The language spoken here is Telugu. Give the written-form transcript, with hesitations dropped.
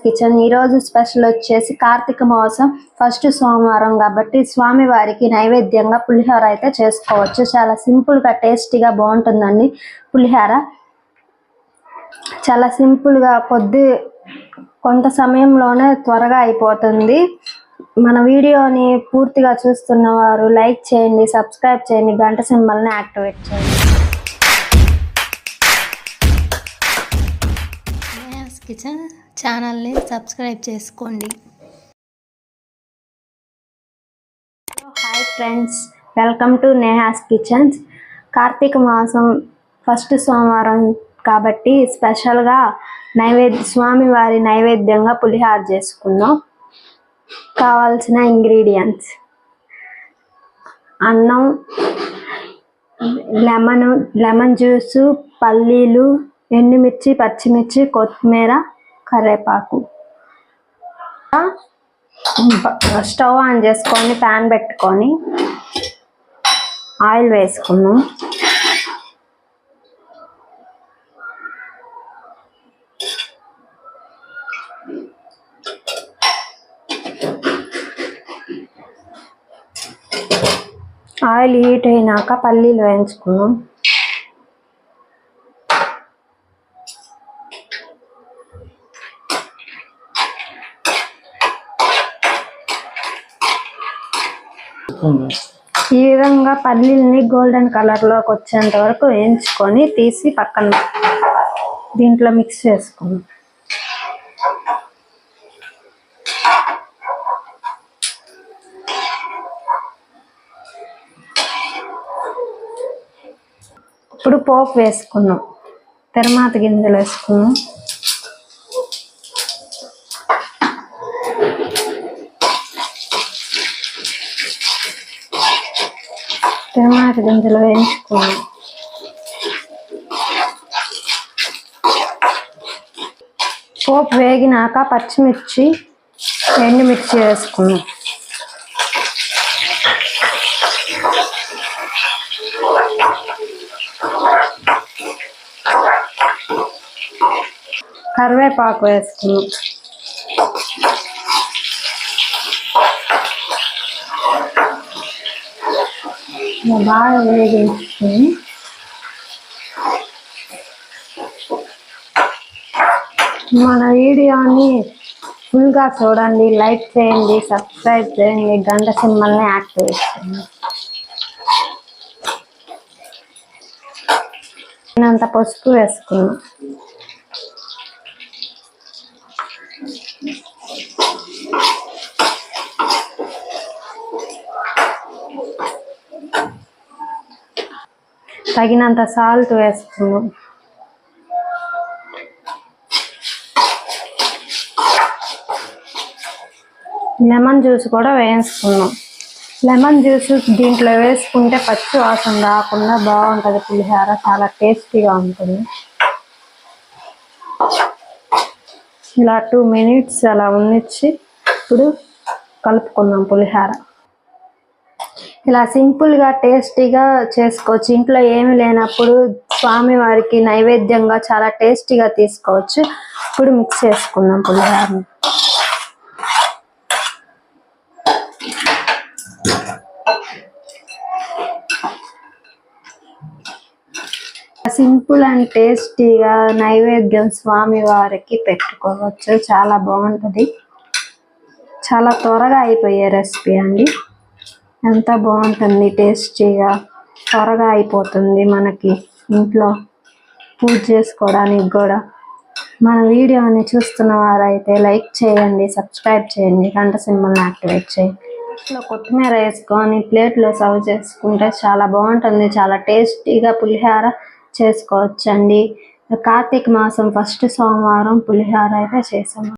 కిచెన్ ఈ రోజు స్పెషల్ వచ్చేసి కార్తీక మాసం ఫస్ట్ సోమవారం కాబట్టి స్వామి వారికి నైవేద్యంగా పులిహోర అయితే చేసుకోవచ్చు. చాలా సింపుల్ గా టేస్టీగా బాగుంటుందండి. పులిహోర చాలా సింపుల్ గా కొంత సమయంలోనే త్వరగా అయిపోతుంది. మన వీడియోని పూర్తిగా చూస్తున్న వారు లైక్ చేయండి, సబ్స్క్రైబ్ చేయండి, గంట సింబల్ని యాక్టివేట్ చేయండి. నేహాస్ కిచెన్ ఛానల్ని సబ్స్క్రైబ్ చేసుకోండి. Hi friends, welcome to Neha's kitchens. Karthika మాసం ఫస్ట్ సోమవారం కాబట్టి స్పెషల్గా స్వామివారి నైవేద్యంగా పులిహోర చేసుకున్నాం. కావాల్సిన ఇంగ్రీడియంట్స్: అన్నం, లెమన్ జ్యూసు, పల్లీలు, ఎండుమిర్చి, పచ్చిమిర్చి, కొత్తిమీర, కరివేపాకు. స్టవ్ ఆన్ చేసుకొని ప్యాన్ పెట్టుకొని ఆయిల్ వేసుకున్నాం. ఆయిల్ హీట్ అయినాక పల్లీలు వేయించుకున్నాం. ఈ విధంగా పల్లీలని గోల్డెన్ కలర్లోకి వచ్చేంత వరకు వేయించుకొని తీసి పక్కన దీంట్లో మిక్స్ చేసుకున్నాం. ఇప్పుడు పోపు వేసుకున్నాం. తిరమాత గింజలు వేసుకున్నాం. తిరమాత గింజలు వేయించుకున్నాం. పోపు వేగినాక పచ్చిమిర్చి, ఎండుమిర్చి వేసుకున్నాం. కరివేపాకు వేసుకున్నాం. బాగా వేగించుకుని మన వీడియోని ఫుల్గా చూడండి, లైక్ చేయండి, సబ్స్క్రైబ్ చేయండి, గంట సింబల్ని యాక్టివేట్ చేయండి. అంత పసుపు వేసుకున్నాం. తగినంత సాల్ట్ వేసుకున్నాం. లెమన్ జ్యూస్ కూడా వేసుకున్నాం. లెమన్ జ్యూస్ దీంట్లో వేసుకుంటే పచ్చి వాసన రాకుండా బాగుంటుంది. పులిహోర చాలా టేస్టీగా ఉంటుంది. ఇలా 2 minutes అలా ఉంచి ఇప్పుడు కలుపుకుందాం పులిహోర. ఇలా సింపుల్గా టేస్టీగా చేసుకోవచ్చు. ఇంట్లో ఏమి లేనప్పుడు స్వామివారికి నైవేద్యంగా చాలా టేస్టీగా తీసుకోవచ్చు. ఇప్పుడు మిక్స్ చేసుకుందాం పులిహోరని. సింపుల్ అండ్ టేస్టీగా నైవేద్యం స్వామివారికి పెట్టుకోవచ్చు. చాలా బాగుంటుంది. చాలా త్వరగా అయిపోయే రెసిపీ అండి. ఎంత బాగుంటుంది, టేస్టీగా త్వరగా అయిపోతుంది. మనకి ఇంట్లో పూజ చేసుకోవడానికి కూడా. మన వీడియోని చూస్తున్న వారైతే లైక్ చేయండి, సబ్స్క్రైబ్ చేయండి, గంట సింబల్ని యాక్టివేట్ చేయండి. ఇంట్లో కొత్తిమీర వేసుకొని ప్లేట్లో సర్వ్ చేసుకుంటే చాలా బాగుంటుంది. చాలా టేస్టీగా పులిహోర చేసుకోవచ్చండి. కార్తీక మాసం ఫస్ట్ సోమవారం పులిహోర అయితే చేసాము.